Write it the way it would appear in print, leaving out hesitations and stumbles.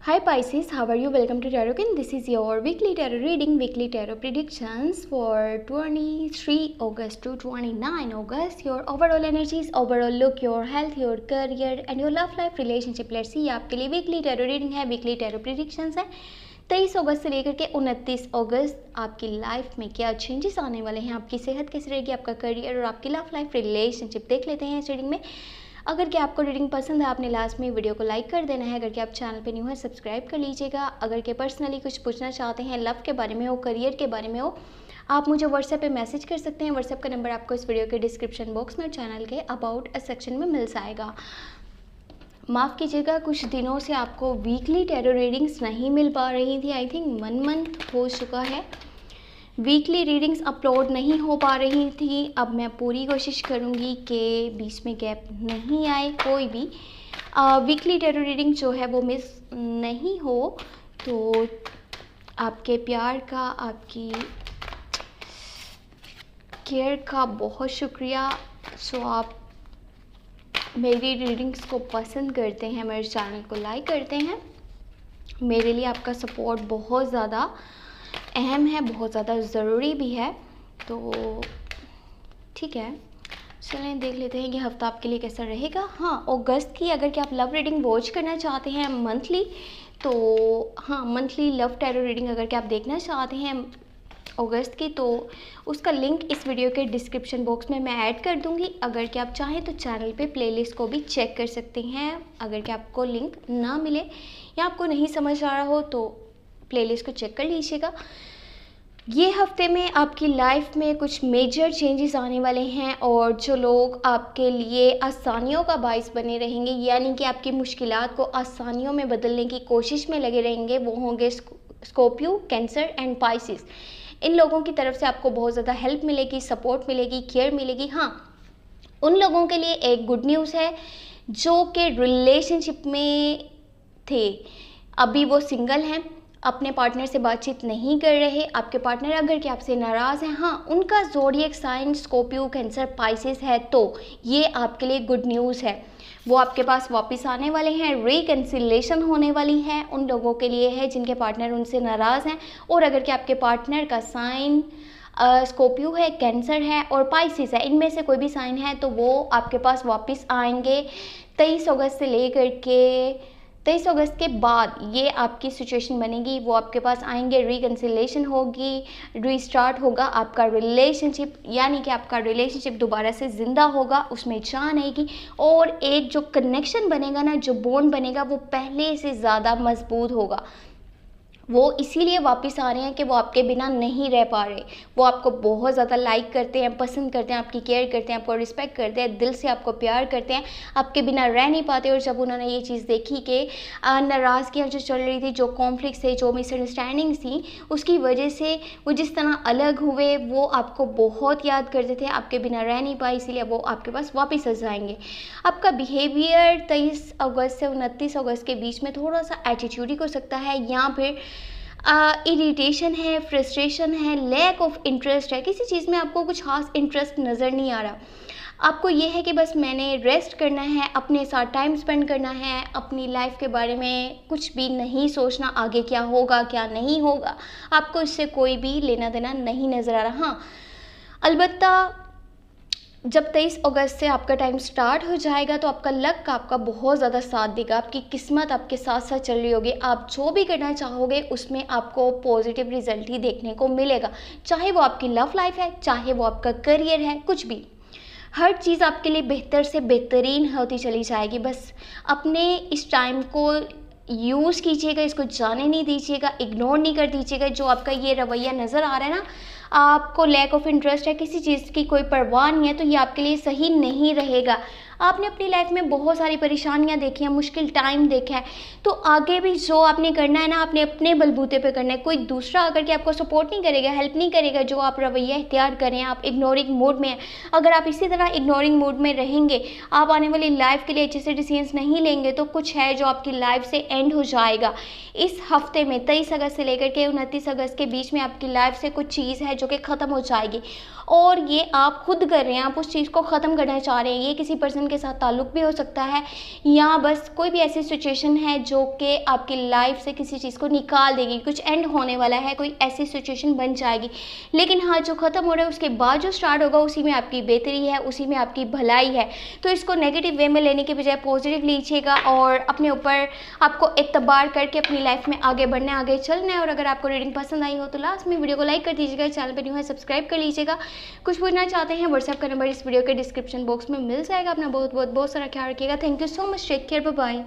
Hi Pisces, how are you? Welcome to Tarotkin. This is your weekly tarot reading, weekly tarot predictions for 23 August to 29 August. Your overall energies, overall look, your health, your career and your love life relationship. Let's see आपके लिए weekly tarot reading है, weekly tarot predictions है। 23 अगस्त से लेकर के 29 अगस्त आपकी life में क्या चेंजेस आने वाले हैं, आपकी सेहत कैसी रहेगी, आपका करियर और आपकी लव लाइफ रिलेशनशिप देख लेते हैं इस रीडिंग में। अगर कि आपको रीडिंग पसंद है आपने लास्ट में वीडियो को लाइक कर देना है। अगर कि आप चैनल पे न्यू है सब्सक्राइब कर लीजिएगा। अगर कि पर्सनली कुछ पूछना चाहते हैं, लव के बारे में हो, करियर के बारे में हो, आप मुझे व्हाट्सएप पे मैसेज कर सकते हैं। व्हाट्सएप का नंबर आपको इस वीडियो के डिस्क्रिप्शन बॉक्स में और चैनल के अबाउट अ सेक्शन में मिल जाएगा। माफ़ कीजिएगा, कुछ दिनों से आपको वीकली टैरो रीडिंग्स नहीं मिल पा रही थी। आई थिंक 1 मंथ हो चुका है वीकली रीडिंग्स अपलोड नहीं हो पा रही थी। अब मैं पूरी कोशिश करूँगी कि बीच में गैप नहीं आए, कोई भी वीकली टैरो रीडिंग जो है वो मिस नहीं हो। तो आपके प्यार का, आपकी केयर का बहुत शुक्रिया। सो आप मेरी रीडिंग्स को पसंद करते हैं, मेरे चैनल को लाइक करते हैं। मेरे लिए आपका सपोर्ट बहुत ज़्यादा अहम है, बहुत ज़्यादा ज़रूरी भी है। तो ठीक है, चलें देख लेते हैं कि हफ्ता आपके लिए कैसा रहेगा। हाँ, अगस्त की अगर कि आप लव रीडिंग वॉच करना चाहते हैं मंथली, तो हाँ मंथली लव टैरो रीडिंग अगर कि आप देखना चाहते हैं अगस्त की, तो उसका लिंक इस वीडियो के डिस्क्रिप्शन बॉक्स में मैं ऐड कर दूंगी। अगर कि आप चाहें तो चैनल पे प्लेलिस्ट को भी चेक कर सकते हैं। अगर कि आपको लिंक ना मिले या आपको नहीं समझ आ रहा हो तो प्लेलिस्ट को चेक कर लीजिएगा। ये हफ्ते में आपकी लाइफ में कुछ मेजर चेंजेस आने वाले हैं और जो लोग आपके लिए आसानियों का बाइस बने रहेंगे, यानी कि आपकी मुश्किलात को आसानियों में बदलने की कोशिश में लगे रहेंगे, वो होंगे स्कॉर्पियो, कैंसर एंड पाइसिस। इन लोगों की तरफ से आपको बहुत ज़्यादा हेल्प मिलेगी, सपोर्ट मिलेगी, केयर मिलेगी। हाँ, उन लोगों के लिए एक गुड न्यूज़ है जो कि रिलेशनशिप में थे, अभी वो सिंगल हैं, अपने पार्टनर से बातचीत नहीं कर रहे। आपके पार्टनर अगर कि आपसे नाराज़ हैं, हाँ उनका zodiac sign Scorpio, cancer, Pisces है, तो ये आपके लिए गुड न्यूज़ है। वो आपके पास वापस आने वाले हैं, रिकन्सिलेशन होने वाली है। उन लोगों के लिए है जिनके पार्टनर उनसे नाराज़ हैं। और अगर कि आपके पार्टनर का साइन स्कॉर्पियो है, कैंसर है और पाइसिस है, इनमें से कोई भी साइन है तो वो आपके पास वापस आएंगे 23 अगस्त से लेकर के 23 अगस्त के बाद ये आपकी सिचुएशन बनेगी। वो आपके पास आएंगे, रिकन्सिलेशन होगी, रीस्टार्ट होगा आपका रिलेशनशिप, यानी कि आपका रिलेशनशिप दोबारा से ज़िंदा होगा, उसमें जान आएगी और एक जो कनेक्शन बनेगा ना, जो बॉन्ड बनेगा, वो पहले से ज़्यादा मजबूत होगा। वो इसीलिए वापस आ रहे हैं कि वो आपके बिना नहीं रह पा रहे। वो आपको बहुत ज़्यादा लाइक करते हैं, पसंद करते हैं, आपकी केयर करते हैं, आपको रिस्पेक्ट करते हैं, दिल से आपको प्यार करते हैं, आपके बिना रह नहीं पाते। और जब उन्होंने ये चीज़ देखी कि नाराज़गियाँ जो चल रही थी, जो कॉन्फ्लिक्ट थे, जो मिसअंडरस्टैंडिंग्स थी, उसकी वजह से वो जिस तरह अलग हुए, वो आपको बहुत याद करते थे, आपके बिना रह नहीं पाए, इसीलिए वो आपके पास वापस आ जाएंगे। आपका बिहेवियर 23 अगस्त से 29 अगस्त के बीच में थोड़ा सा एटीट्यूडिक हो सकता है, या फिर इरिटेशन है, फ्रस्ट्रेशन है, लैक ऑफ इंटरेस्ट है, किसी चीज़ में आपको कुछ खास इंटरेस्ट नज़र नहीं आ रहा। आपको ये है कि बस मैंने रेस्ट करना है, अपने साथ टाइम स्पेंड करना है, अपनी लाइफ के बारे में कुछ भी नहीं सोचना, आगे क्या होगा क्या नहीं होगा, आपको इससे कोई भी लेना देना नहीं नज़र आ रहा। हाँ, अलबत्ता जब 23 अगस्त से आपका टाइम स्टार्ट हो जाएगा तो आपका लक आपका बहुत ज़्यादा साथ देगा, आपकी किस्मत आपके साथ साथ चल रही होगी। आप जो भी करना चाहोगे उसमें आपको पॉजिटिव रिजल्ट ही देखने को मिलेगा, चाहे वो आपकी लव लाइफ है, चाहे वो आपका करियर है, कुछ भी, हर चीज़ आपके लिए बेहतर से बेहतरीन होती चली जाएगी। बस अपने इस टाइम को यूज़ कीजिएगा, इसको जाने नहीं दीजिएगा, इग्नोर नहीं कर दीजिएगा। जो आपका ये रवैया नज़र आ रहा है ना, आपको लैक ऑफ इंटरेस्ट है, किसी चीज़ की कोई परवाह नहीं है, तो ये आपके लिए सही नहीं रहेगा। आपने अपनी लाइफ में बहुत सारी परेशानियां देखी हैं, मुश्किल टाइम देखा है, तो आगे भी जो आपने करना है ना, आपने अपने बलबूते पे करना है। कोई दूसरा अगर कि आपको सपोर्ट नहीं करेगा, हेल्प नहीं करेगा, जो आप रवैया इख्तियार करें, आप इग्नोरिंग मूड में हैं, अगर आप इसी तरह इग्नोरिंग मूड में रहेंगे, आप आने वाली लाइफ के लिए अच्छे से डिसीजंस नहीं लेंगे, तो कुछ है जो आपकी लाइफ से एंड हो जाएगा। इस हफ्ते में 23 अगस्त से लेकर के 29 अगस्त के बीच में आपकी लाइफ से कुछ चीज़ है जो कि ख़त्म हो जाएगी, और ये आप खुद कर रहे हैं, आप उस चीज़ को ख़त्म करना चाह रहे हैं। ये किसी पर्सन पर्सन के साथ ताल्लुक़ भी हो सकता है, या बस कोई भी ऐसी सिचुएशन है जो कि आपकी लाइफ से किसी चीज़ को निकाल देगी, कुछ एंड होने वाला है, कोई ऐसी सिचुएशन बन जाएगी। लेकिन हाँ, जो ख़त्म हो रहा है उसके बाद जो स्टार्ट होगा उसी में आपकी बेहतरी है, उसी में आपकी भलाई है। तो इसको नेगेटिव वे में लेने के बजाय पॉजिटिव लीजिएगा और अपने ऊपर आपको एतबार करके अपनी लाइफ में आगे बढ़ना है, आगे चलना है। और अगर आपको रीडिंग पसंद आई हो तो लास्ट में वीडियो को लाइक कर दीजिएगा, चैनल पर न्यू है सब्सक्राइब कर लीजिएगा। कुछ पूछना चाहते हैं व्हाट्सएप का नंबर इस वीडियो के डिस्क्रिप्शन बॉक्स में मिल जाएगा। अपना बहुत सारा ख्याल रखिएगा। Thank you so much, take care, bye bye.